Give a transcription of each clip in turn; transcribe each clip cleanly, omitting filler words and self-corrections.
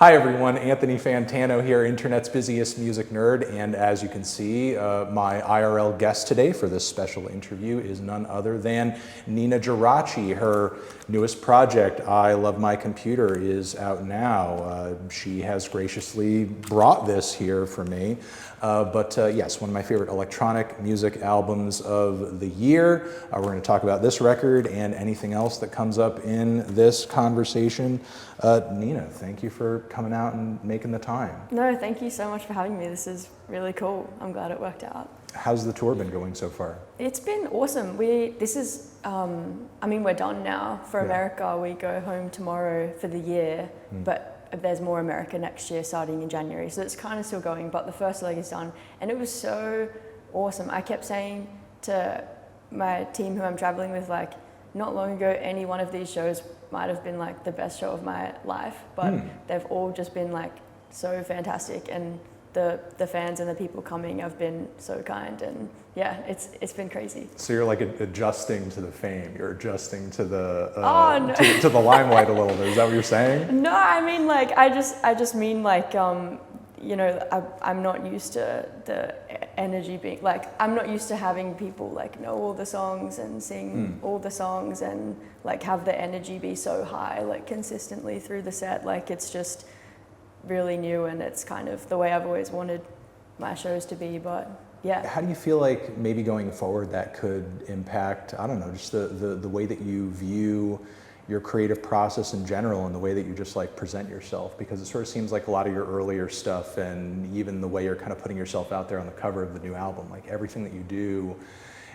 Hi everyone, Anthony Fantano here, internet's busiest music nerd, and as you can see, my IRL guest today for this special interview is none other than Ninajirachi. Her newest project, I Love My Computer, is out now. She has graciously brought this here for me. Yes, one of my favorite electronic music albums of the year. We're going to talk about this record and anything else that comes up in this conversation. Nina, thank you for coming out and making the time. No, thank you so much for having me. This is really cool. I'm glad it worked out. How's the tour been going so far? It's been awesome. We're done now for America. We go home tomorrow for the year, but there's more America next year starting in January. So it's kind of still going, but the first leg is done. And it was so awesome. I kept saying to my team who I'm traveling with, like, not long ago, any one of these shows might have been like the best show of my life, but they've all just been like so fantastic. And the fans and the people coming have been so kind, and yeah, it's been crazy. So you're like adjusting to the fame. You're adjusting to the to the limelight a little bit. Is that what you're saying? No, I mean, like, I just mean like you know, I'm not used to the energy being like, I'm not used to having people like know all the songs and sing all the songs and like have the energy be so high like consistently through the set. Like, it's just really new, and it's kind of the way I've always wanted my shows to be. But yeah. How do you feel like maybe going forward that could impact, I don't know, just the way that you view your creative process in general and the way that you just like present yourself? Because it sort of seems like a lot of your earlier stuff and even the way you're kind of putting yourself out there on the cover of the new album, like everything that you do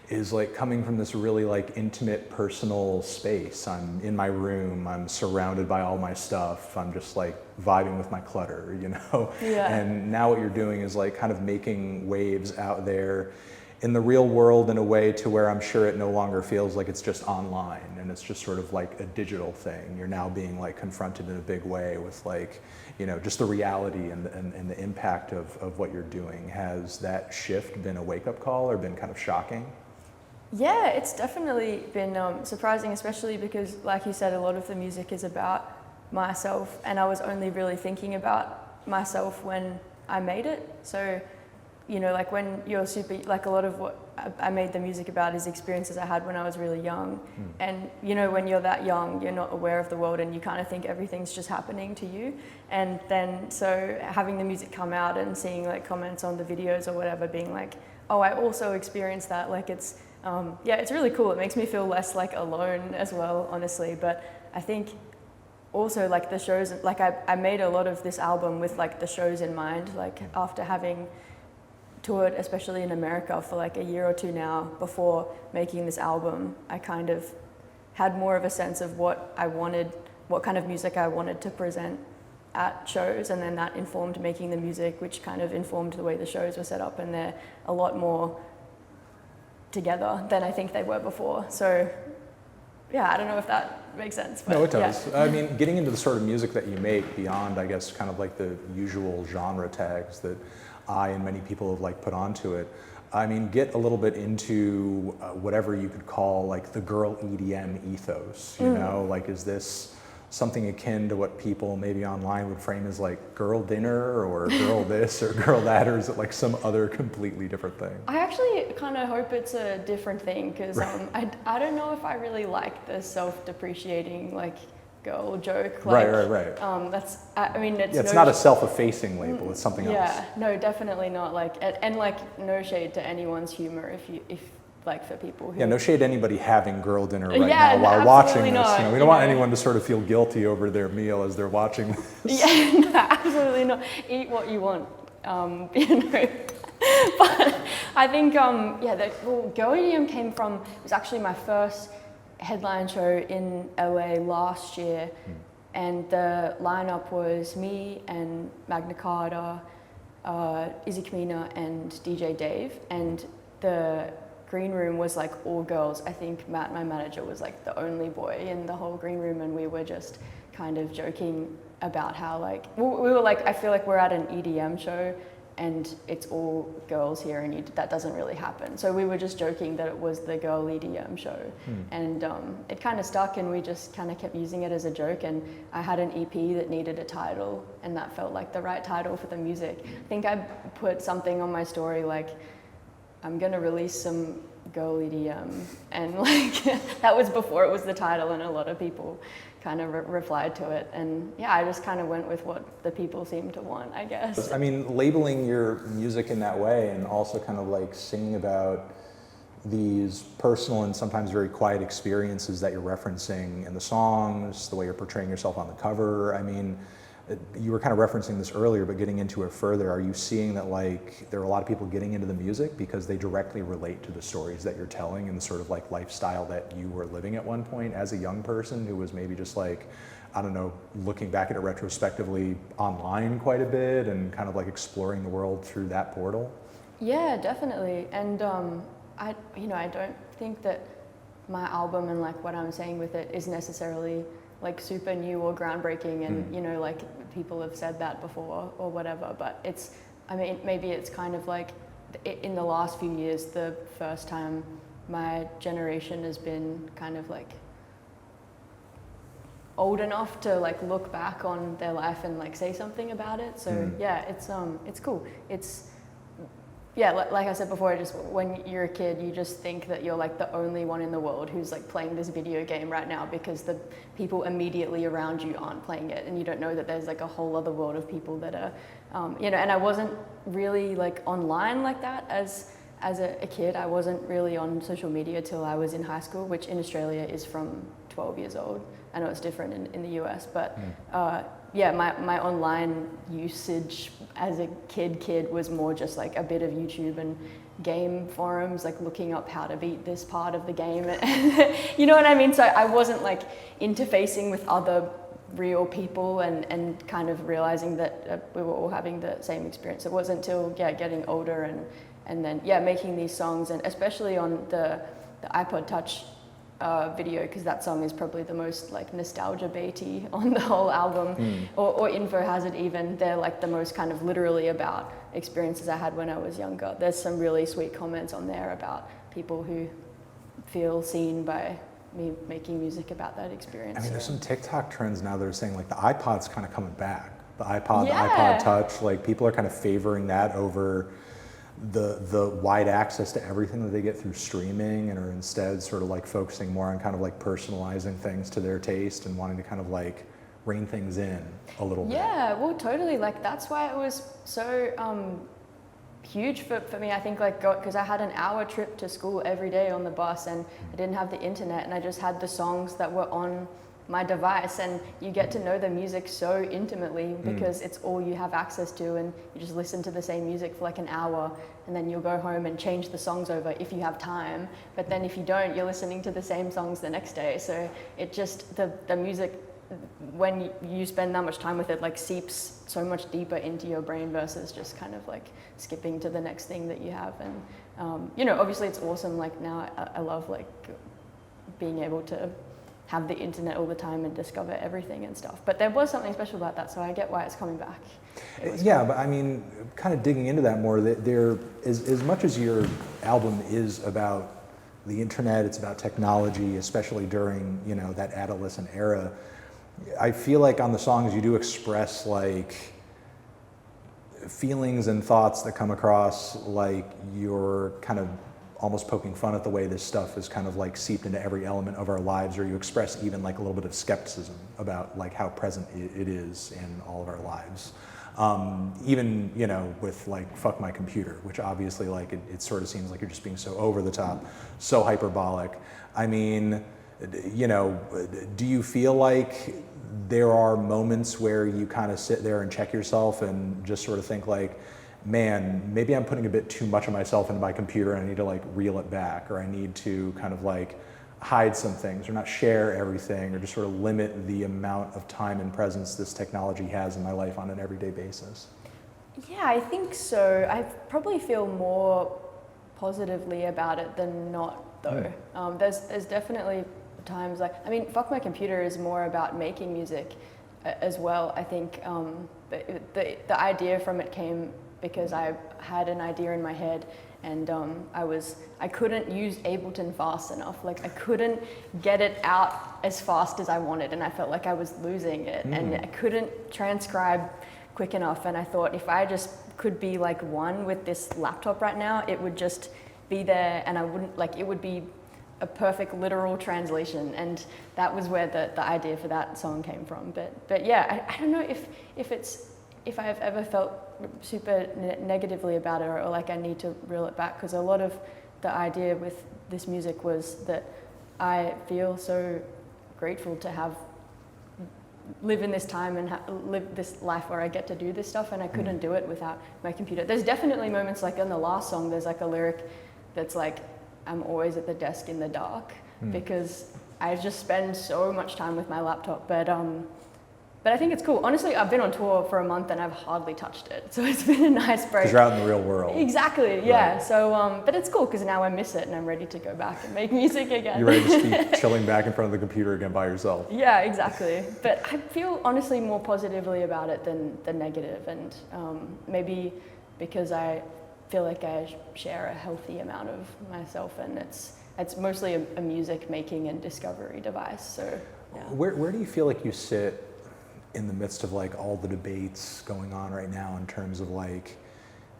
is like coming from this really like intimate personal space. I'm in my room, I'm surrounded by all my stuff, I'm just like vibing with my clutter, you know? Yeah. And now what you're doing is like kind of making waves out there in the real world in a way to where I'm sure it no longer feels like it's just online and it's just sort of like a digital thing. You're now being like confronted in a big way with like, you know, just the reality and the impact of what you're doing. Has that shift been a wake-up call or been kind of shocking? Yeah, it's definitely been surprising, especially because, like you said, a lot of the music is about myself, and I was only really thinking about myself when I made it. So, you know, like when you're like a lot of what I made the music about is experiences I had when I was really young. And, you know, when you're that young, you're not aware of the world and you kind of think everything's just happening to you. And then, so having the music come out and seeing like comments on the videos or whatever being like, oh, I also experienced that, like it's, yeah, it's really cool. It makes me feel less like alone as well, honestly. But I think also like the shows, like I made a lot of this album with like the shows in mind, like after having toured, especially in America for like a year or two now before making this album, I kind of had more of a sense of what I wanted, what kind of music I wanted to present at shows, and then that informed making the music, which kind of informed the way the shows were set up, and they're a lot more together than I think they were before. So yeah, I don't know if that makes sense. But no, it does. Yeah. I mean, getting into the sort of music that you make beyond, I guess, kind of like the usual genre tags that I and many people have like put onto it. I mean, get a little bit into whatever you could call like the girl EDM ethos, you know? Like, is this something akin to what people maybe online would frame as like girl dinner or girl this or girl that, or is it like some other completely different thing? I actually kind of hope it's a different thing, because I don't know if I really like the self-deprecating like girl joke. Like, Right. That's, I mean, it's, it's not a self-effacing label, it's something else. Yeah, no, definitely not. Like, and like no shade to anyone's humor if like for people who... Yeah, no shade to anybody having girl dinner right Yeah, now while no, watching this. not, You know, we don't want anyone to sort of feel guilty over their meal as they're watching this. Yeah, no, absolutely not. Eat what you want, you know. But I think, yeah, Girl EDM came from, it was actually my first headline show in LA last year, and the lineup was me and Magna Carta, Izzy Kamina, and DJ Dave, and the green room was like all girls. I think Matt, my manager, was like the only boy in the whole green room, and we were just kind of joking about how like, we were like, I feel like we're at an EDM show and it's all girls here, and that doesn't really happen. So we were just joking that it was the girl EDM show, and it kind of stuck, and we just kind of kept using it as a joke. And I had an EP that needed a title, and that felt like the right title for the music. I think I put something on my story like, I'm gonna release some girl EDM, and like that was before it was the title, and a lot of people kind of replied to it, and yeah, I just kind of went with what the people seemed to want, I guess. I mean, labeling your music in that way, and also kind of like singing about these personal and sometimes very quiet experiences that you're referencing in the songs, the way you're portraying yourself on the cover. I mean, you were kind of referencing this earlier, but getting into it further, are you seeing that like there are a lot of people getting into the music because they directly relate to the stories that you're telling and the sort of like lifestyle that you were living at one point as a young person who was maybe just like, I don't know, looking back at it retrospectively online quite a bit and kind of like exploring the world through that portal? Yeah, definitely. And I don't think that my album and like what I'm saying with it is necessarily like super new or groundbreaking, and you know, like people have said that before or whatever, but it's, I mean, maybe it's kind of like in the last few years, the first time my generation has been kind of like old enough to like look back on their life and like say something about it. So yeah, it's cool. It's, yeah, like I said before, just when you're a kid, you just think that you're like the only one in the world who's like playing this video game right now, because the people immediately around you aren't playing it, and you don't know that there's like a whole other world of people that are, you know. And I wasn't really like online like that as a kid. I wasn't really on social media till I was in high school, which in Australia is from 12 years old. I know it's different in the US, but yeah, my online usage as a kid was more just like a bit of YouTube and game forums, like looking up how to beat this part of the game. You know what I mean? So I wasn't like interfacing with other real people and kind of realizing that we were all having the same experience. It wasn't until getting older and then making these songs, and especially on the iPod Touch video, because that song is probably the most like nostalgia baity on the whole album, or Info has it even. They're like the most kind of literally about experiences I had when I was younger. There's some really sweet comments on there about people who feel seen by me making music about that experience. I mean, there's some TikTok trends now that are saying like the iPod's kind of coming back. The iPod, the iPod Touch, like people are kind of favoring that over the wide access to everything that they get through streaming, and are instead sort of like focusing more on kind of like personalizing things to their taste and wanting to kind of like rein things in a little bit. Yeah, well, totally. Like that's why it was so huge for me. I think like because I had an hour trip to school every day on the bus, and I didn't have the internet, and I just had the songs that were on my device, and you get to know the music so intimately because it's all you have access to, and you just listen to the same music for like an hour, and then you'll go home and change the songs over if you have time, but then if you don't, you're listening to the same songs the next day. So it just, the music, when you spend that much time with it, like seeps so much deeper into your brain versus just kind of like skipping to the next thing that you have. And you know, obviously it's awesome. Like now I love like being able to have the internet all the time and discover everything and stuff. But there was something special about that, so I get why it's coming back. Yeah, but I mean, kind of digging into that more, there is, as much as your album is about the internet, it's about technology, especially during, you know, that adolescent era, I feel like on the songs you do express like feelings and thoughts that come across like you're kind of almost poking fun at the way this stuff is kind of like seeped into every element of our lives, or you express even like a little bit of skepticism about like how present it is in all of our lives. Even, you know, with like fuck my computer, which obviously like it sort of seems like you're just being so over the top, so hyperbolic. I mean, you know, do you feel like there are moments where you kind of sit there and check yourself and just sort of think like, man, maybe I'm putting a bit too much of myself into my computer and I need to like reel it back, or I need to kind of like hide some things or not share everything, or just sort of limit the amount of time and presence this technology has in my life on an everyday basis? Yeah, I think so. I probably feel more positively about it than not, though. There's definitely times like, I mean, Fuck My Computer is more about making music as well. I think the idea from it came because I had an idea in my head, and I couldn't use Ableton fast enough. Like I couldn't get it out as fast as I wanted, and I felt like I was losing it, and I couldn't transcribe quick enough. And I thought if I just could be like one with this laptop right now, it would just be there, and I wouldn't like, it would be a perfect literal translation. And that was where the idea for that song came from. But yeah, I don't know if I've ever felt super negatively about it, or like I need to reel it back, because a lot of the idea with this music was that I feel so grateful to live in this time and live this life where I get to do this stuff, and I couldn't do it without my computer. There's definitely moments, like in the last song, there's like a lyric that's like, I'm always at the desk in the dark, because I just spend so much time with my laptop. But I think it's cool. Honestly, I've been on tour for a month and I've hardly touched it. So it's been a nice break. Because you're out in the real world. Exactly, yeah. Right. So, but it's cool because now I miss it and I'm ready to go back and make music again. You're ready to keep chilling back in front of the computer again by yourself. Yeah, exactly. But I feel honestly more positively about it than the negative. And maybe because I feel like I share a healthy amount of myself, and it's mostly a music making and discovery device. So yeah. Where do you feel like you sit in the midst of like all the debates going on right now in terms of like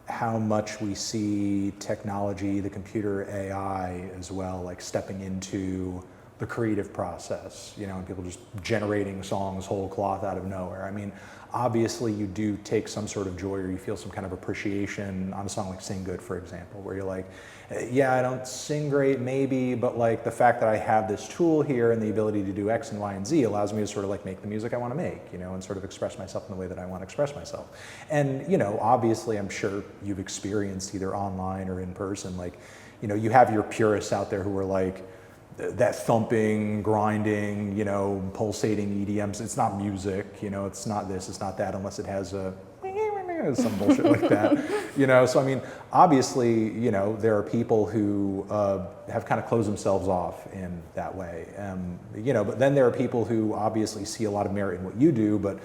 how much we see technology, the computer, AI as well, like stepping into the creative process, you know, and people just generating songs whole cloth out of nowhere? I mean, obviously you do take some sort of joy, or you feel some kind of appreciation on a song like Sing Good, for example, where you're like, yeah, I don't sing great maybe, but like the fact that I have this tool here and the ability to do X and Y and Z allows me to sort of like make the music I want to make, you know, and sort of express myself in the way that I want to express myself. And, you know, obviously I'm sure you've experienced either online or in person, like, you know, you have your purists out there who are like, that thumping, grinding, you know, pulsating EDMs, it's not music, you know, it's not this, it's not that, unless it has a some bullshit like that, you know. So I mean, obviously, you know, there are people who have kind of closed themselves off in that way, you know. But then there are people who obviously see a lot of merit in what you do, but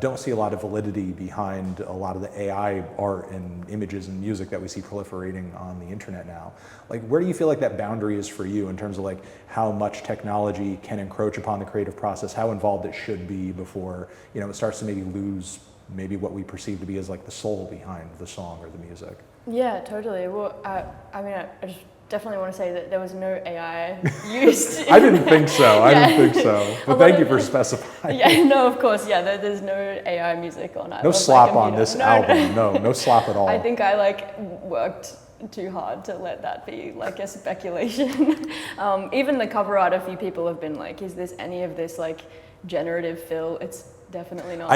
don't see a lot of validity behind a lot of the AI art and images and music that we see proliferating on the internet now. Like, where do you feel like that boundary is for you in terms of like how much technology can encroach upon the creative process, how involved it should be before, you know, it starts to maybe lose maybe what we perceive to be as like the soul behind the song or the music? Yeah, totally. Well, I mean, I just definitely want to say that there was no AI used. I didn't think so. I didn't think so. But thank you for specifying. Yeah, no, of course. Yeah, there's no AI music on. No slop on this album. No slop at all. I think I like worked too hard to let that be like a speculation. Even the cover art, a few people have been like, is this any of this like generative fill? It's definitely not.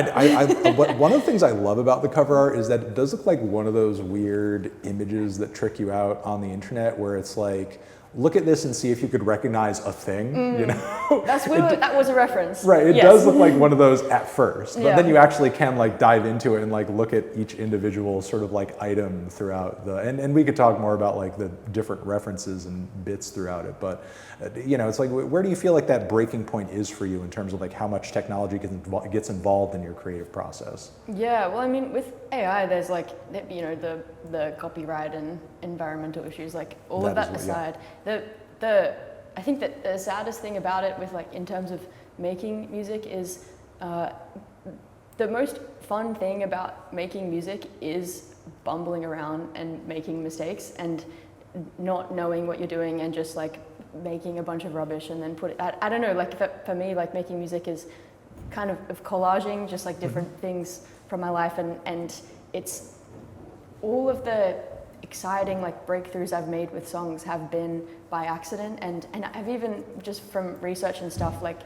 One of the things I love about the cover art is that it does look like one of those weird images that trick you out on the internet, where it's like, look at this and see if you could recognize a thing, you know? That was a reference. Right, it yes. does look like one of those at first, but yeah. then you actually can like dive into it and like look at each individual sort of like item throughout and we could talk more about like the different references and bits throughout it, but you know, it's like, where do you feel like that breaking point is for you in terms of like how much technology gets involved in your creative process? Yeah, well, I mean, with AI, there's like, you know, the copyright and environmental issues, like all of that aside. Yeah. I think that the saddest thing about it, with like in terms of making music, is the most fun thing about making music is bumbling around and making mistakes and not knowing what you're doing and just like making a bunch of rubbish and then put it. I don't know. Like for me, like making music is kind of collaging just like different things from my life, and it's all of the exciting like breakthroughs I've made with songs have been by accident, and I've even just from research and stuff, like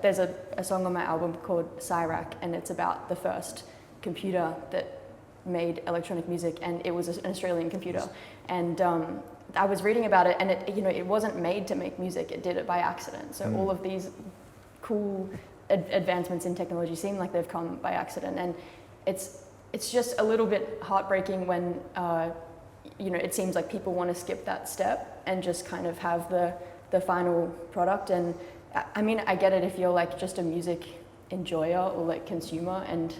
there's a song on my album called Cyrac, and it's about the first computer that made electronic music, and it was an Australian computer, and I was reading about it, and it wasn't made to make music, it did it by accident. So all of these cool advancements in technology seem like they've come by accident, and it's just a little bit heartbreaking when it seems like people want to skip that step and just kind of have the final product. And I mean, I get it if you're like just a music enjoyer or like consumer, and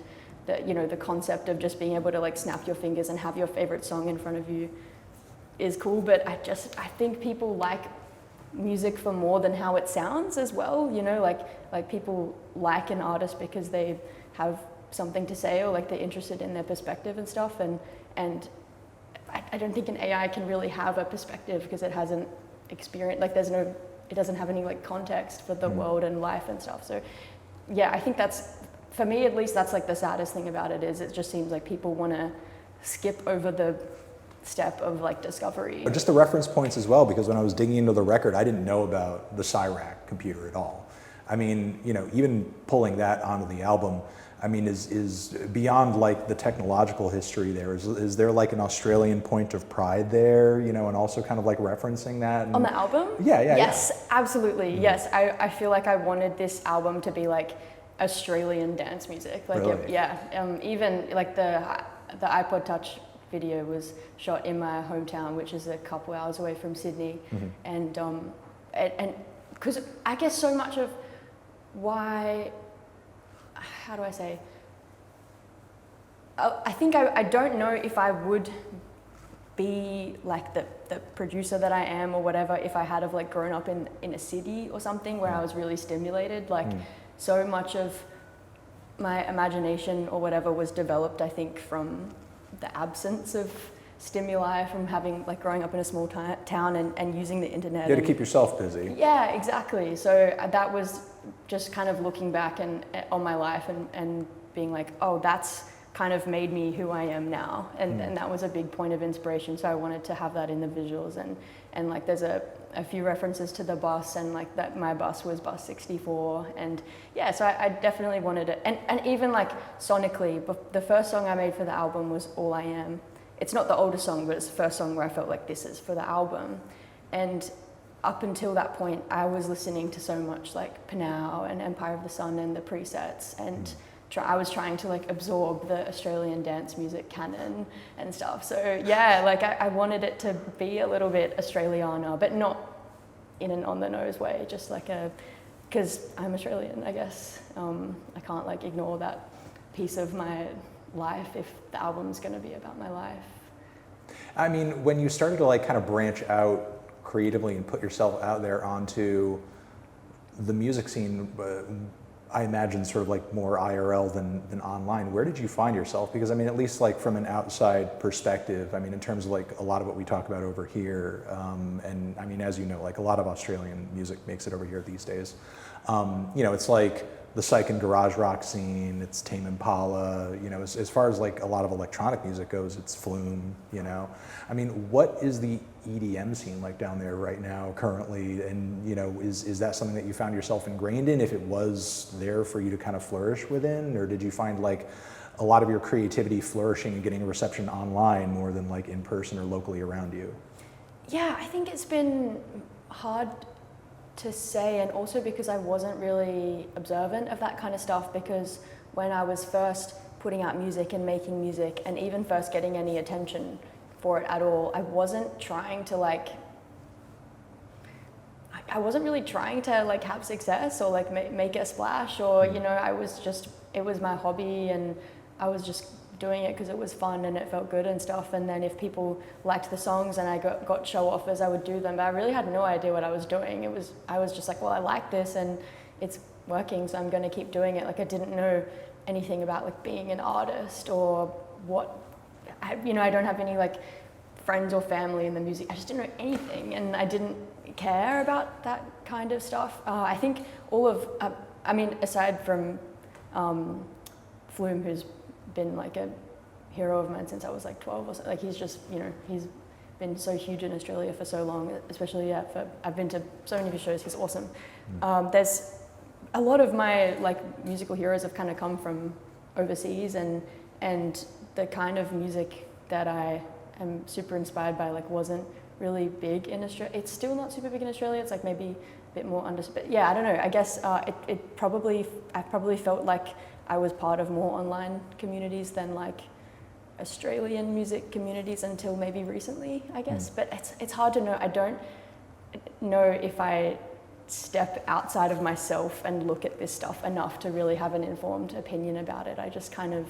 the concept of just being able to like snap your fingers and have your favorite song in front of you is cool, but I think people like music for more than how it sounds as well, like people like an artist because they have something to say, or like they're interested in their perspective and stuff, and I don't think an AI can really have a perspective because it hasn't experienced, like it doesn't have any like context for the world and life and stuff. So yeah, I think that's, for me at least, that's like the saddest thing about it, is it just seems like people want to skip over the step of like discovery. Just the reference points as well, because when I was digging into the record, I didn't know about the Cyrac computer at all. I mean, even pulling that onto the album, I mean, is beyond like the technological history there. Is there like an Australian point of pride there, and also kind of like referencing that? On the album? Yeah. Yes, absolutely. Yes, I feel like I wanted this album to be like Australian dance music. Like, really? Even like the iPod Touch video was shot in my hometown, which is a couple hours away from Sydney, and because I guess so much of why, how do I say, I think I don't know if I would be like the producer that I am or whatever if I had have like grown up in a city or something where I was really stimulated. Like so much of my imagination or whatever was developed, I think, from the absence of stimuli, from having like growing up in a small town and using the internet. You had to keep yourself busy. Yeah, exactly. So that was just kind of looking back on my life and being like, oh, that's kind of made me who I am now. And that was a big point of inspiration. So I wanted to have that in the visuals, and like there's a few references to the bus, and like that my bus was bus 64, and yeah, so I definitely wanted it. And even like sonically, the first song I made for the album was All I Am. It's not the oldest song, but it's the first song where I felt like this is for the album. And up until that point, I was listening to so much like Panau and Empire of the Sun and the presets, and I was trying to like absorb the Australian dance music canon and stuff. So yeah, like I wanted it to be a little bit Australiana, but not in an on the nose way, just like because I'm Australian, I guess. I can't like ignore that piece of my life if the album's going to be about my life. I mean, when you started to like kind of branch out creatively and put yourself out there onto the music scene, I imagine sort of like more IRL than online. Where did you find yourself? Because I mean, at least like from an outside perspective, I mean, in terms of like a lot of what we talk about over here, and I mean, as you know, like a lot of Australian music makes it over here these days. It's like the psych and garage rock scene, it's Tame Impala, as far as like a lot of electronic music goes, it's Flume, I mean, what is the EDM scene like down there right now currently? And, is that something that you found yourself ingrained in, if it was there for you to kind of flourish within? Or did you find like a lot of your creativity flourishing and getting a reception online more than like in person or locally around you? Yeah, I think it's been hard to say, and also because I wasn't really observant of that kind of stuff, because when I was first putting out music and making music and even first getting any attention for it at all, I wasn't trying to like, I wasn't really trying to like have success or like make a splash, or I was just, it was my hobby and I was just doing it because it was fun and it felt good and stuff. And then if people liked the songs and I got show offers, I would do them, but I really had no idea what I was doing. I was just like, well, I like this and it's working, so I'm going to keep doing it. Like I didn't know anything about like being an artist or what, I don't have any like friends or family in the music. I just didn't know anything, and I didn't care about that kind of stuff. I think all of, aside from Flume, who's been like a hero of mine since I was like 12 or so. Like he's just, he's been so huge in Australia for so long, especially I've been to so many of his shows. He's awesome. There's a lot of my like musical heroes have kind of come from overseas, and the kind of music that I am super inspired by like wasn't really big in Australia. It's still not super big in Australia. It's like maybe a bit more but yeah, I don't know. I guess I probably felt like I was part of more online communities than like Australian music communities until maybe recently, I guess. But it's hard to know. I don't know if I step outside of myself and look at this stuff enough to really have an informed opinion about it. I just kind of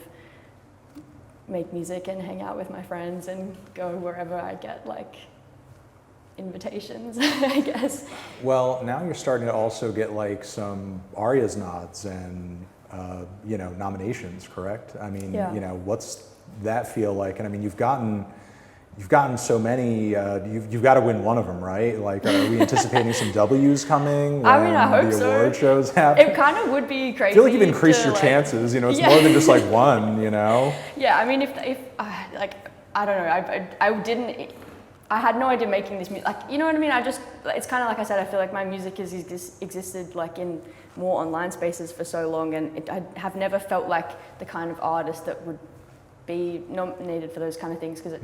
make music and hang out with my friends and go wherever I get like invitations, I guess. Well, now you're starting to also get like some Arias nods and you know, nominations, correct? I mean, Yeah. you know, what's that feel like? And I mean, you've gotten so many. You've got to win one of them, right? Like, are we anticipating some W's coming when I mean, I hope the so. award shows happen? It kind of would be crazy. I feel like you've increased to, your like, chances. You know, it's yeah. more than just like one. You know. Yeah, I mean, if like, I don't know, I had no idea making this music, like, you know what I mean? It's kind of like I said, I feel like my music has existed like in more online spaces for so long, and I have never felt like the kind of artist that would be nominated for those kind of things, because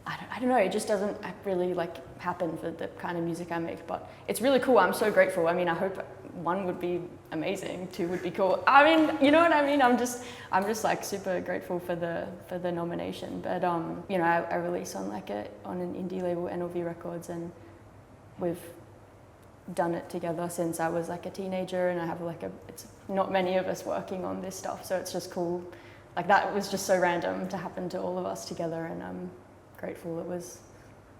I don't know, it just doesn't really like happen for the kind of music I make, but it's really cool. I'm so grateful. I mean, I hope one would be amazing, two would be cool. I mean, you know what I mean? I'm just like super grateful for the nomination. But you know, I release on an indie label, NLV Records, and we've done it together since I was like a teenager, and I have it's not many of us working on this stuff, so it's just cool. Like, that was just so random to happen to all of us together, and I'm grateful it was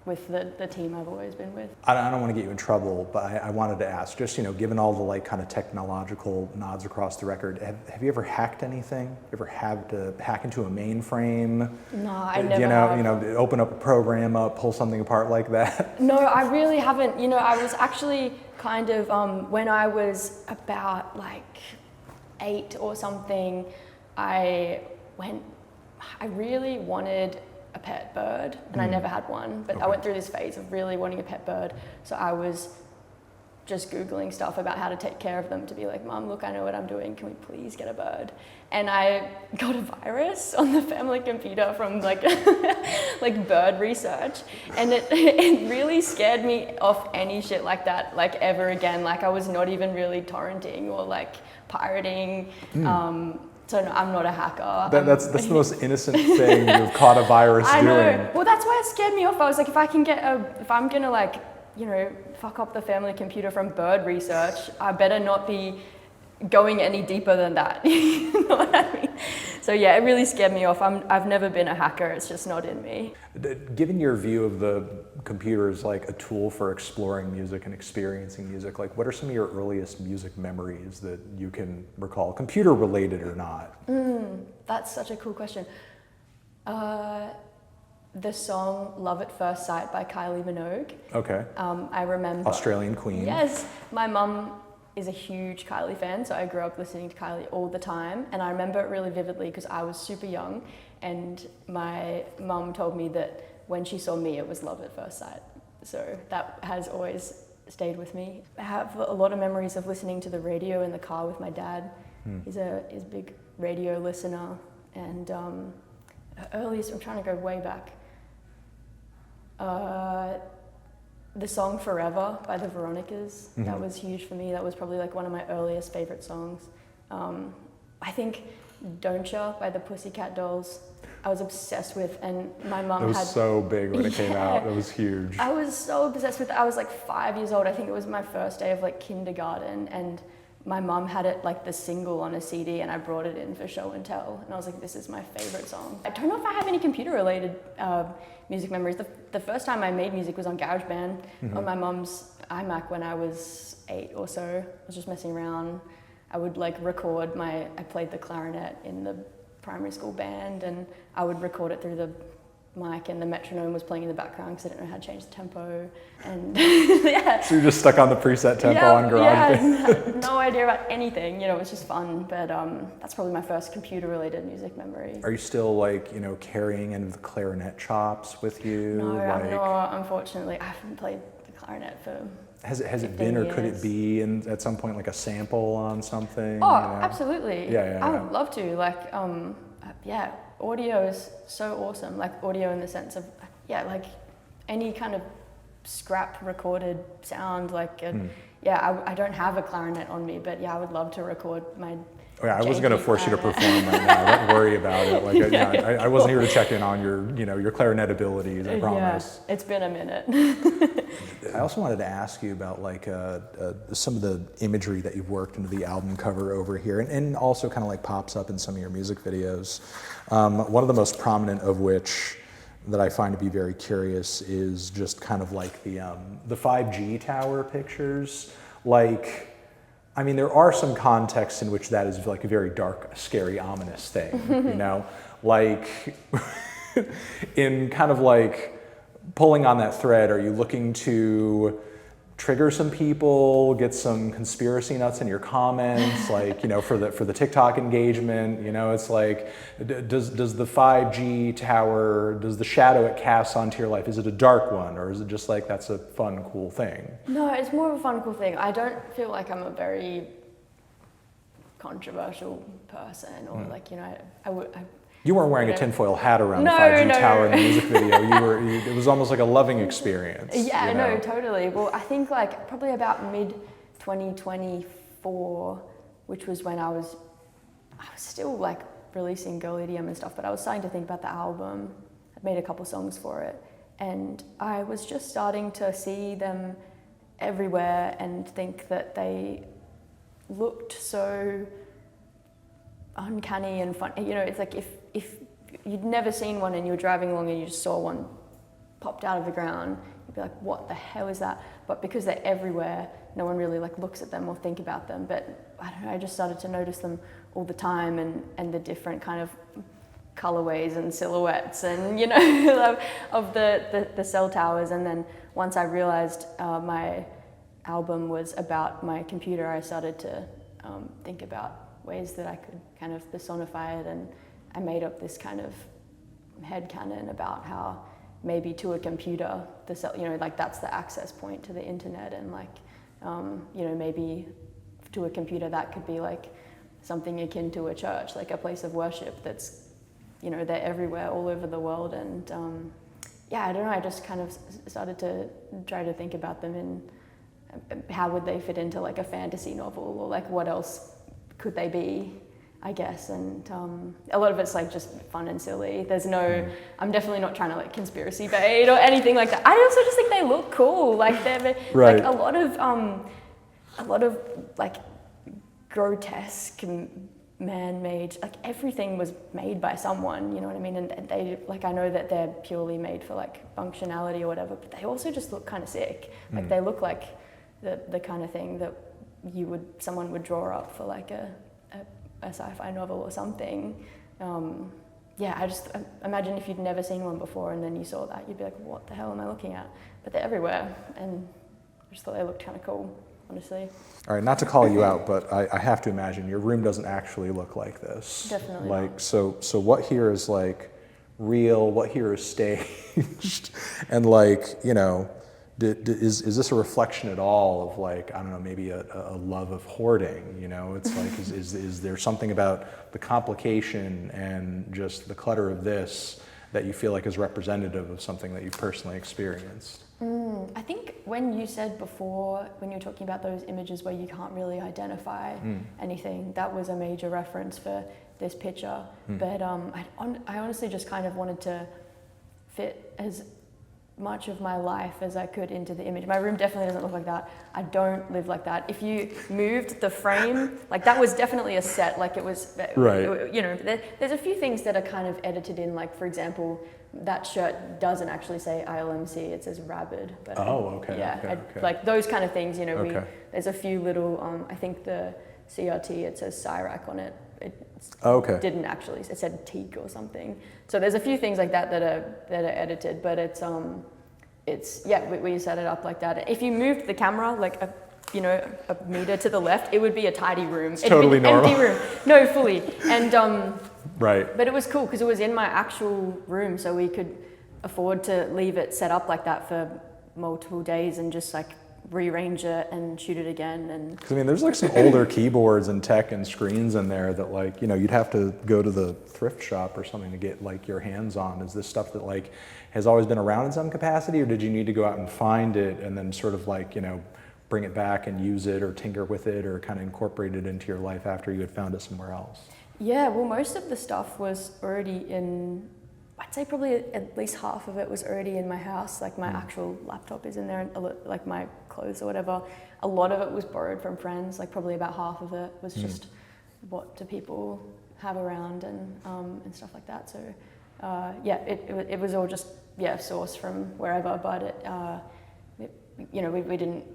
with the team I've always been with. I don't want to get you in trouble, but I wanted to ask, just, you know, given all the like kind of technological nods across the record, have you ever hacked anything? You ever had to hack into a mainframe? No, I never have. You know, open up a program up, pull something apart like that? No, I really haven't. You know, I was actually kind of, when I was about like 8 or something, I really wanted a pet bird, and I never had one, but I went through this phase of really wanting a pet bird, so I was just Googling stuff about how to take care of them, to be like, Mom, look, I know what I'm doing, can we please get a bird? And I got a virus on the family computer from like like bird research, and it really scared me off any shit like that, like, ever again. Like, I was not even really torrenting or like pirating. So no, I'm not a hacker. That's the most innocent thing you've caught a virus doing. I know. Well, that's why it scared me off. I was like, if I'm gonna like, you know, fuck up the family computer from bird research, I better not be going any deeper than that. You know what I mean? So yeah, it really scared me off. I've never been a hacker. It's just not in me. Given your view of the computer as like a tool for exploring music and experiencing music, like, what are some of your earliest music memories that you can recall, computer related or not? That's such a cool question. The song "Love at First Sight" by Kylie Minogue. Okay. I remember. Australian queen. Yes, my mum is a huge Kylie fan, so I grew up listening to Kylie all the time, and I remember it really vividly because I was super young, and my mum told me that when she saw me, it was love at first sight. So that has always stayed with me. I have a lot of memories of listening to the radio in the car with my dad. He's a big radio listener, and earliest, I'm trying to go way back. The song "Forever" by the Veronicas, that was huge for me. That was probably like one of my earliest favorite songs. I think "Don't Ya" by the Pussycat Dolls, I was obsessed with, and my mum had... It was so big when it came out. It was huge. I was so obsessed with it. I was like 5 years old. I think it was my first day of like kindergarten, and my mum had it like the single on a CD, and I brought it in for show and tell, and I was like, this is my favorite song. I don't know if I have any computer related music memories. The first time I made music was on GarageBand on my mum's iMac when I was 8 or so. I was just messing around. I would like record I played the clarinet in the primary school band, and I would record it through the mic, and the metronome was playing in the background because I didn't know how to change the tempo, and yeah. So you're just stuck on the preset tempo on GarageBand? Yeah, I had no idea about anything, you know, it was just fun, but that's probably my first computer-related music memory. Are you still like, you know, carrying any of the clarinet chops with you? No, like, I'm not, unfortunately. I haven't played the clarinet for Has it been, or years. could it be at some point like a sample on something? Oh, you know? absolutely. Yeah. I would love to. Like, yeah, audio is so awesome. Like audio in the sense of, yeah, like any kind of scrap recorded sound. Like, yeah, I don't have a clarinet on me, but yeah, I would love to record my Oh, yeah, I wasn't going to janky force you to clarinet. perform right now. Don't worry about it. Like, I wasn't here to check in on your clarinet abilities. I promise. Yeah, it's been a minute. I also wanted to ask you about like some of the imagery that you've worked into the album cover over here, and also kind of like pops up in some of your music videos. One of the most prominent of which that I find to be very curious is just kind of like the 5G tower pictures. Like, I mean, there are some contexts in which that is like a very dark, scary, ominous thing, you know? Like, in kind of like pulling on that thread, are you looking to trigger some people, get some conspiracy nuts in your comments, like, you know, for the TikTok engagement, you know, it's like, does the 5G tower, does the shadow it casts onto your life, is it a dark one, or is it just like that's a fun, cool thing? No, it's more of a fun, cool thing. I don't feel like I'm a very controversial person, or like, you know, You weren't wearing a tinfoil hat around No, the 5G no, tower no. in the music video. It was almost like a loving experience. Yeah, you know? no, totally. Well, I think like probably about mid 2024, which was when I was still like releasing girl EDM and stuff, but I was starting to think about the album. I'd made a couple songs for it, and I was just starting to see them everywhere and think that they looked so uncanny and fun. You know, it's like if you'd never seen one and you were driving along and you just saw one popped out of the ground, you'd be like, what the hell is that? But because they're everywhere, no one really like looks at them or think about them. But I don't know, I just started to notice them all the time, and the different kind of colorways and silhouettes and, you know, of the cell towers. And then once I realized my album was about my computer, I started to think about ways that I could kind of personify it, and I made up this kind of headcanon about how maybe to a computer, you know, like that's the access point to the internet, and like, you know, maybe to a computer that could be like something akin to a church, like a place of worship that's, you know, they're everywhere, all over the world. And yeah, I don't know, I just kind of started to try to think about them in how would they fit into like a fantasy novel, or like what else could they be, I guess. And a lot of it's like just fun and silly. There's no, I'm definitely not trying to like conspiracy bait or anything like that. I also just think they look cool. Like they're right. like a lot of like grotesque man-made, like everything was made by someone, you know what I mean? And they, like, I know that they're purely made for like functionality or whatever, but they also just look kind of sick. Like they look like the kind of thing that someone would draw up for like a sci-fi novel or something. Yeah, I just imagine if you'd never seen one before and then you saw that, you'd be like, what the hell am I looking at? But they're everywhere, and I just thought they looked kind of cool, honestly. All right, not to call you out, but I have to imagine your room doesn't actually look like this. Definitely like not. So what here is like real, what here is staged, and like, you know, is this a reflection at all of like, I don't know, maybe a love of hoarding, you know? It's like, is there something about the complication and just the clutter of this that you feel like is representative of something that you've personally experienced? I think when you said before, when you were talking about those images where you can't really identify anything, that was a major reference for this picture. But I honestly just kind of wanted to fit as much of my life as I could into the image. My room definitely doesn't look like that. I don't live like that. If you moved the frame, like that was definitely a set, like it was, right. You know, there's a few things that are kind of edited in, like for example, that shirt doesn't actually say ILMC, it says Rabid. But okay. Yeah, okay. like those kind of things, you know, Okay. there's a few little, I think the CRT, it says Cyrac on it. Didn't actually, it said teak or something. So there's a few things like that that are edited, but it's yeah, we set it up like that. If you moved the camera like a meter to the left, it would be a tidy room. It's totally normal. Empty room. No, fully. And right. But it was cool because it was in my actual room, so we could afford to leave it set up like that for multiple days and just like rearrange it and shoot it again. And because I mean, there's like some older keyboards and tech and screens in there that like, you know, you'd have to go to the thrift shop or something to get like your hands on. Is this stuff that like has always been around in some capacity, or did you need to go out and find it and then sort of like, you know, bring it back and use it or tinker with it or kind of incorporate it into your life after you had found it somewhere else? Yeah, well, most of the stuff was already I'd say probably at least half of it was already in my house. Like my actual laptop is in there, and like my clothes or whatever. A lot of it was borrowed from friends. Like probably about half of it was just what do people have around and stuff like that. So yeah, it was all just sourced from wherever. But we didn't.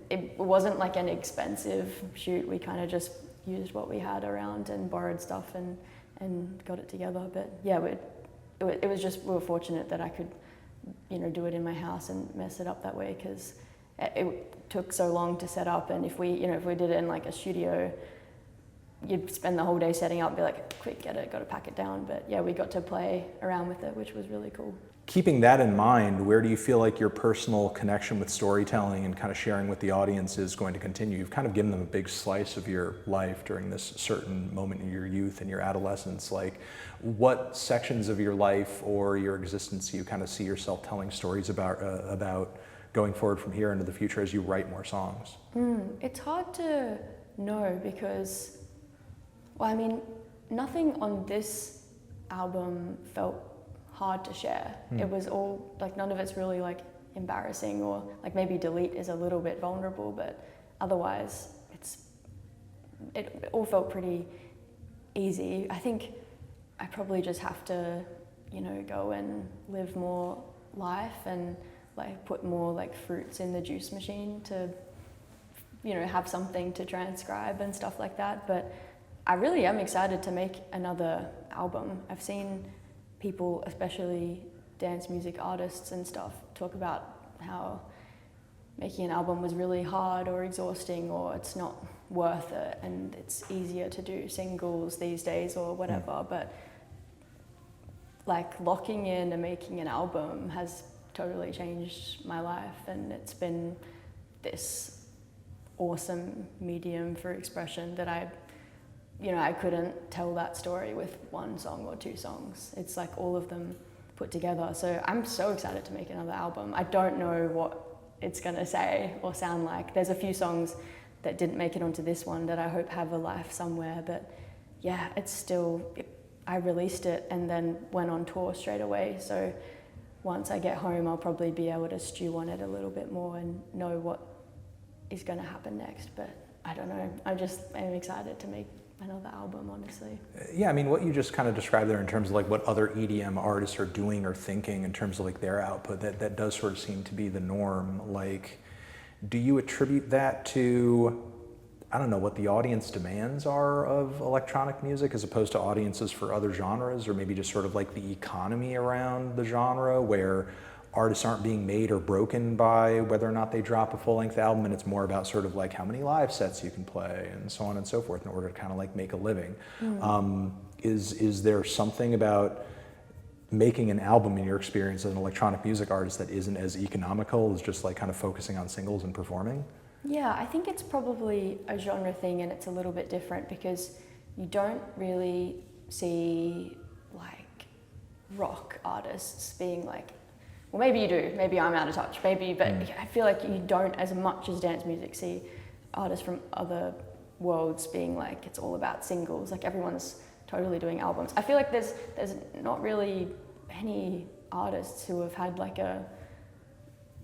It wasn't like an expensive shoot. We kind of just used what we had around and borrowed stuff and got it together. But yeah, it was just, we were fortunate that I could, do it in my house and mess it up that way, because it took so long to set up. And if we did it in like a studio, you'd spend the whole day setting up, be like, quick, got to pack it down. But yeah, we got to play around with it, which was really cool. Keeping that in mind, where do you feel like your personal connection with storytelling and kind of sharing with the audience is going to continue? You've kind of given them a big slice of your life during this certain moment in your youth and your adolescence. Like, what sections of your life or your existence do you kind of see yourself telling stories about going forward from here into the future as you write more songs? It's hard to know because, well, I mean, nothing on this album felt hard to share. It was all like, none of it's really like embarrassing, or like maybe Delete is a little bit vulnerable, but otherwise it all felt pretty easy. I think I probably just have to go and live more life and like put more like fruits in the juice machine to have something to transcribe and stuff like that. But I really am excited to make another album. I've seen people, especially dance music artists and stuff, talk about how making an album was really hard or exhausting, or it's not worth it, and it's easier to do singles these days or whatever. But like locking in and making an album has totally changed my life, and it's been this awesome medium for expression that I couldn't tell that story with one song or two songs. It's like all of them put together. So I'm so excited to make another album. I don't know what it's gonna say or sound like. There's a few songs that didn't make it onto this one that I hope have a life somewhere, but yeah, I released it and then went on tour straight away. So once I get home, I'll probably be able to stew on it a little bit more and know what is gonna happen next. But I don't know, I'm excited to make another album, honestly. Yeah, I mean, what you just kind of described there in terms of like what other EDM artists are doing or thinking in terms of like their output, that does sort of seem to be the norm. Like, do you attribute that to, I don't know, what the audience demands are of electronic music as opposed to audiences for other genres, or maybe just sort of like the economy around the genre where artists aren't being made or broken by whether or not they drop a full-length album, and it's more about sort of like how many live sets you can play and so on and so forth in order to kind of like make a living. Is there something about making an album in your experience as an electronic music artist that isn't as economical as just like kind of focusing on singles and performing? Yeah, I think it's probably a genre thing, and it's a little bit different because you don't really see like rock artists being like, well, maybe you do, maybe I'm out of touch, maybe, but I feel like you don't, as much as dance music, see artists from other worlds being like, it's all about singles, like everyone's totally doing albums. I feel like there's not really any artists who have had like a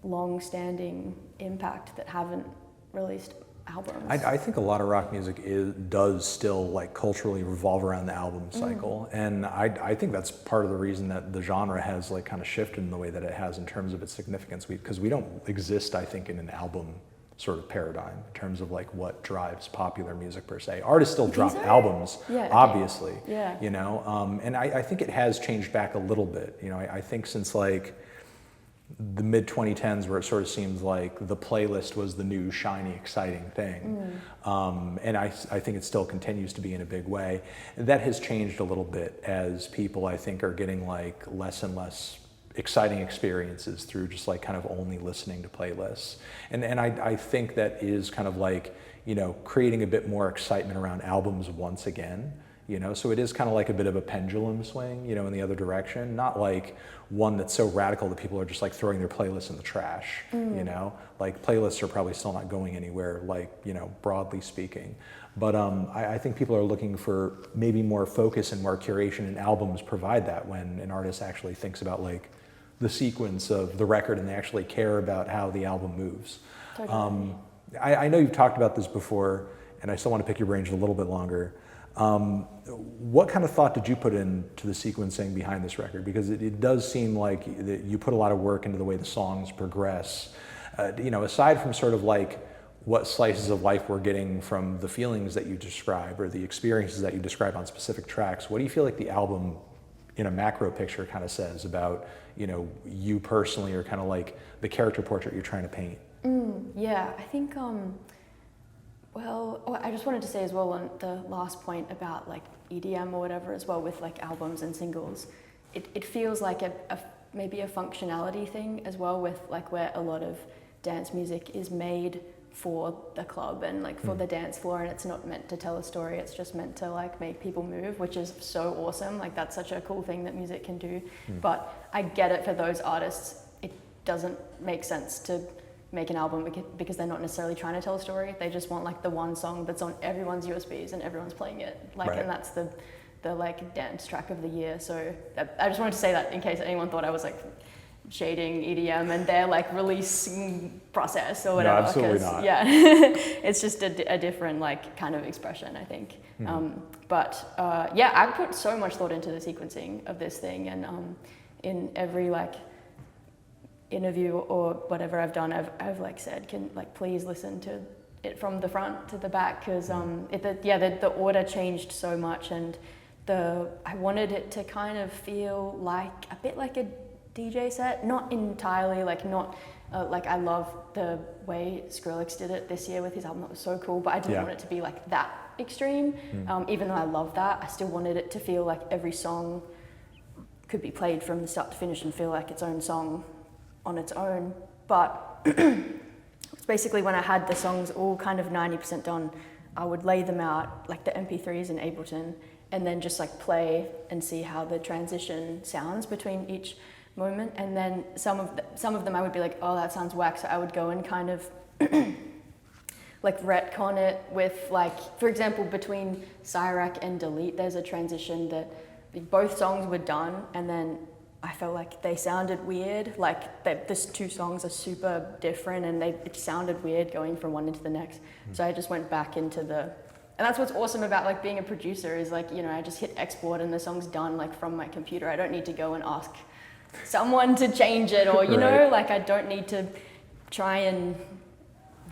long-standing impact that haven't released albums. I think a lot of rock music does still like culturally revolve around the album cycle, and I think that's part of the reason that the genre has like kind of shifted in the way that it has in terms of its significance, because we don't exist, I think, in an album sort of paradigm in terms of like what drives popular music per se. Artists still drop albums, obviously, and I think it has changed back a little bit. I think since like the mid-2010s, where it sort of seems like the playlist was the new shiny exciting thing, and I think it still continues to be in a big way. That has changed a little bit as people, I think, are getting like less and less exciting experiences through just like kind of only listening to playlists, and I think that is kind of like creating a bit more excitement around albums once again, you know, so it is kind of like a bit of a pendulum swing, you know, in the other direction, not like one that's so radical that people are just like throwing their playlists in the trash, you know, like playlists are probably still not going anywhere, like, you know, broadly speaking. But I think people are looking for maybe more focus and more curation, and albums provide that when an artist actually thinks about like the sequence of the record and they actually care about how the album moves. Totally. I know you've talked about this before, and I still want to pick your brains a little bit longer. What kind of thought did you put into the sequencing behind this record? Because it does seem like you put a lot of work into the way the songs progress. You know, aside from sort of like what slices of life we're getting from the feelings that you describe or the experiences that you describe on specific tracks, what do you feel like the album in a macro picture kind of says about, you know, you personally, or kind of like the character portrait you're trying to paint? Yeah, I think, well, I just wanted to say as well on the last point about like EDM or whatever as well with like albums and singles, it feels like maybe a functionality thing as well, with like where a lot of dance music is made for the club and like for the dance floor, and it's not meant to tell a story, it's just meant to like make people move, which is so awesome. Like that's such a cool thing that music can do. But I get it, for those artists it doesn't make sense to make an album because they're not necessarily trying to tell a story. They just want like the one song that's on everyone's USBs and everyone's playing it, like, and that's the like dance track of the year. So I just wanted to say that in case anyone thought I was like shading EDM and their like releasing process or whatever. No, absolutely not. Yeah, it's just a different like kind of expression, I think. But yeah, I put so much thought into the sequencing of this thing, and in every like interview or whatever I've done, I've like said, can like please listen to it from the front to the back, because the order changed so much, and I wanted it to kind of feel like a bit like a DJ set, not entirely, like not like I love the way Skrillex did it this year with his album. That was so cool, but I didn't want it to be like that extreme. Even though I love that, I still wanted it to feel like every song could be played from the start to finish and feel like its own song on its own. But it's basically when I had the songs all kind of 90% done, I would lay them out like the MP3s in Ableton, and then just like play and see how the transition sounds between each moment. And then some of them I would be like, oh, that sounds whack, so I would go and kind of like retcon it with, like, for example, between Cyrac and Delete, there's a transition that both songs were done, and then I felt like they sounded weird. Like these two songs are super different, and it sounded weird going from one into the next. So I just went back into and that's what's awesome about like being a producer, is like, you know, I just hit export and the song's done like from my computer. I don't need to go and ask someone to change it, or you know, like I don't need to try and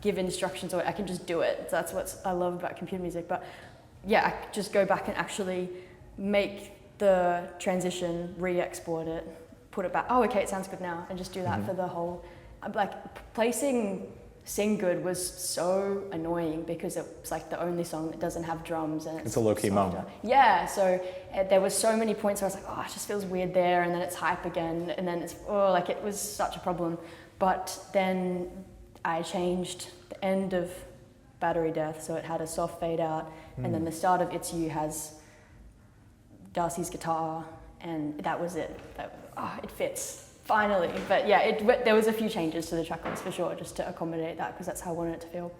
give instructions, or I can just do it. So that's what I love about computer music. But yeah, I just go back and actually make the transition, re-export it, put it back. Oh, okay, it sounds good now, and just do that for the whole. Like placing "Sing Good" was so annoying because it's like the only song that doesn't have drums, and it's a low-key moment. Yeah, so there was so many points where I was like, oh, it just feels weird there, and then it's hype again, and then it's like it was such a problem. But then I changed the end of Battery Death, so it had a soft fade out, and then the start of It's You has Darcy's guitar, and that was it. It fits finally. But yeah, there was a few changes to the track list for sure, just to accommodate that, because that's how I wanted it to feel.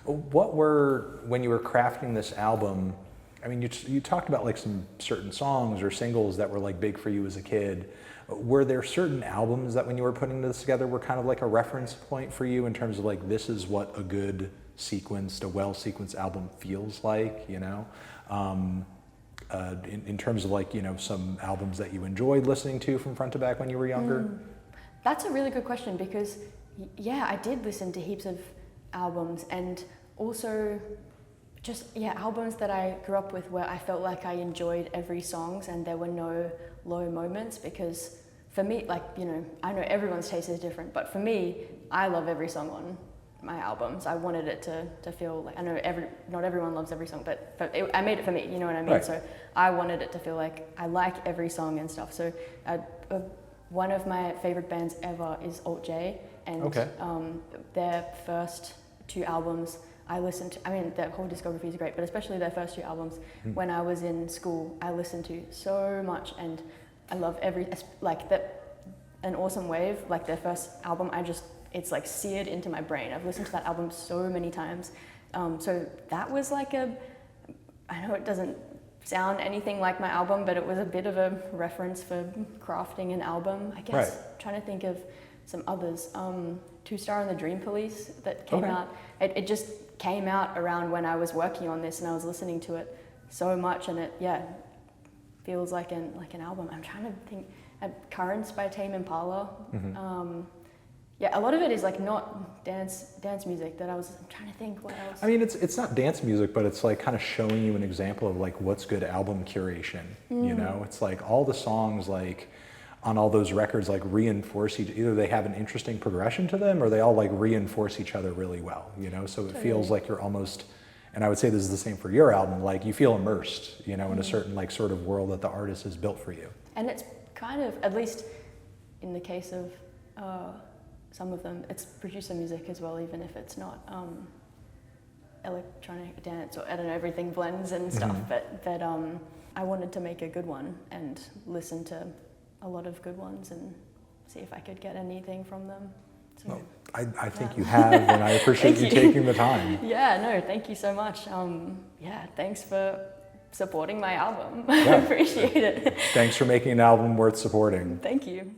When you were crafting this album, I mean, you talked about like some certain songs or singles that were like big for you as a kid. Were there certain albums that when you were putting this together were kind of like a reference point for you in terms of like, this is what a good sequenced, a well-sequenced album feels like, you know? In terms of like, you know, some albums that you enjoyed listening to from front to back when you were younger? That's a really good question, because yeah, I did listen to heaps of albums, and also just, yeah, albums that I grew up with where I felt like I enjoyed every song and there were no low moments. Because for me, like, you know, I know everyone's taste is different, but for me, I love every song on my albums. I wanted it to feel like, I know not everyone loves every song, but I made it for me, you know what I mean? Right. So I wanted it to feel like I like every song and stuff. So one of my favorite bands ever is Alt J, and their first two albums I listened to, I mean, their whole discography is great, but especially their first two albums, when I was in school, I listened to so much, and I love like An Awesome Wave, like their first album, it's like seared into my brain. I've listened to that album so many times. So that was like I know it doesn't sound anything like my album, but it was a bit of a reference for crafting an album, I guess. Right. Trying to think of some others. Two Star and the Dream Police that came out. It just came out around when I was working on this, and I was listening to it so much, and it feels like an album. I'm trying to think. Currents by Tame Impala. A lot of it is like not dance music. I'm trying to think what else. I mean, it's not dance music, but it's like kind of showing you an example of like what's good album curation. You know, it's like all the songs like on all those records like reinforce either they have an interesting progression to them, or they all like reinforce each other really well. You know, so it feels like you're almost, and I would say this is the same for your album. Like you feel immersed, you know, in a certain like sort of world that the artist has built for you. And it's kind of, at least in the case of some of them, it's producer music as well, even if it's not electronic dance, or I don't know, everything blends and stuff, but I wanted to make a good one and listen to a lot of good ones and see if I could get anything from them. So, well, I think you have, and I appreciate you taking the time. Yeah, no, thank you so much. Thanks for supporting my album. I appreciate it. Thanks for making an album worth supporting. Thank you.